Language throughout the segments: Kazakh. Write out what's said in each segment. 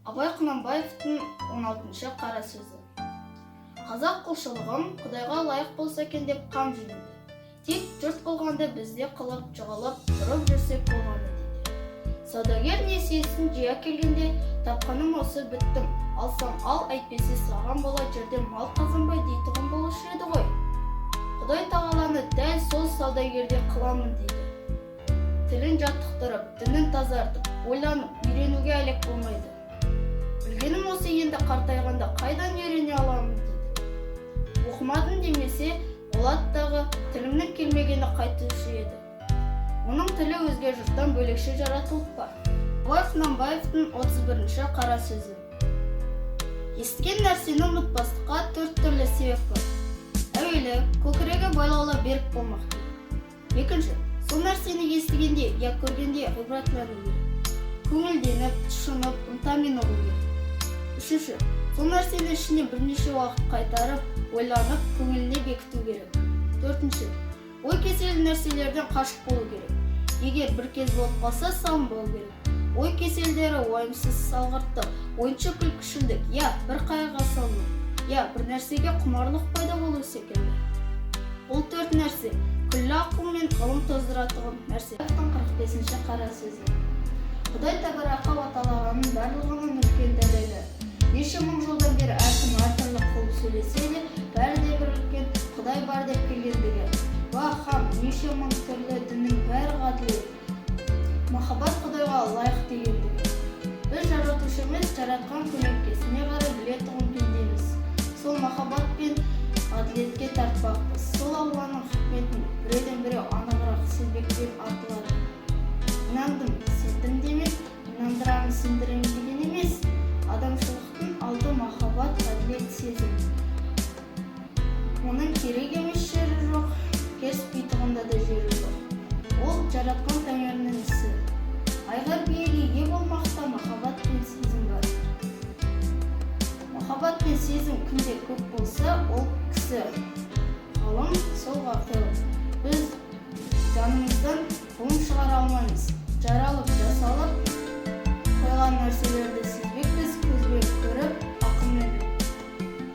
Абай Құнанбаевтың 16-шы қара сөзі. Қазақ құлшылығым Құдайға лайық болса екен деп қам жинады. Тек жұрт қылғанды бізде қылып, жоғалып, тұрып жүрсек болғаны дейді. Саудагер несиесін жия келгенде, тапқаным осы біттім. Алсам ал, әйтпесе саған бола жерде мал қазынбай дейтұғын болушы еді ғой. Құдай тағаланы дәл сол саудагерде қыламын дейді. Тілін жаттықтырып, дінін тазартып, ойланып, үйренуге әлек болмайды. Білгенім осы, енді қартайғанда қайдан үйрене аламын дейді. Оқымадым демесе, Болаттағы тілімнің келмегені қайтушы еді. Оның тілі өзге жұрттан бөлекше жаратылып бар. Абай Құнанбаевтың 31-ші қара сөзі. Естіген нәрсені ұмытпастыққа 4 түрлі себеп бар. Әуелі, көкірегі байлаулы берік болмақ керек. Екінші, сол нәрсені естігенде, я көргенде ғибратлану керек. Көңілденіп, тұшынып, ынтамен ұғу керек. Үшінші, сол нәрсені ішіне бірнеше уақыт қайтарып, ойланып, көңіліне бекіту керек. Төртінші, ой кеселі нәрселерден қашық болу керек. Егер бір кез болып қалса, салынбау керек. Ой кеселдері уайымсыз, салғырттық, ойыншы күлкішілдік, я бір қайғыға салыну, я бір нәрсеге құмарлық пайда болу секілді. Ол 4 нәрсе күллі ақыл мен ғылым тоздыратығын нәрсе. 45-ші қара сөзі. Құдай тәбәрәка ва тағаланың барлығының үлкен дәлелі. Неше мың жылдан бері әркім әртүрлі қылып сөйлесе де, бәрі де бір үлкен Құдай бар деп келгендігі. Ва хам, неше мың түрлі діннің бәрі ғаділет. Махаббат Құдайға лайық дегендігі. Біз жаратушымыз жаратқан көмеккесіне қарай білетұғын пендеміз. Сол махаббат пен ғаділетке тартпақпыз. Сол Алланың хикметін біреуден-біреу анығырақ сезбекпен артылады. Инандым, сендім демек, инандырамын, сендіремін деген емес. Адамшылықтың алды махаббат, ғаділет, сезім. Оның керек емес жері жоқ, керіспейтұғында да жері жоқ. Ол жаратқан тәңірінің ісі. Айғар биеге ие болмақта махаббат пен сезім бар. Махаббат пен сезім кімде көп болса, ол кісі. Ғалым сол ғақыл. Біз жанымыздан ғылым шығара алмаймыз. Жаралып, жасалып, қойған нәрселерді сезбекпіз, көзбен көріп, ақылмен.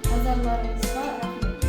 Назарларыңызға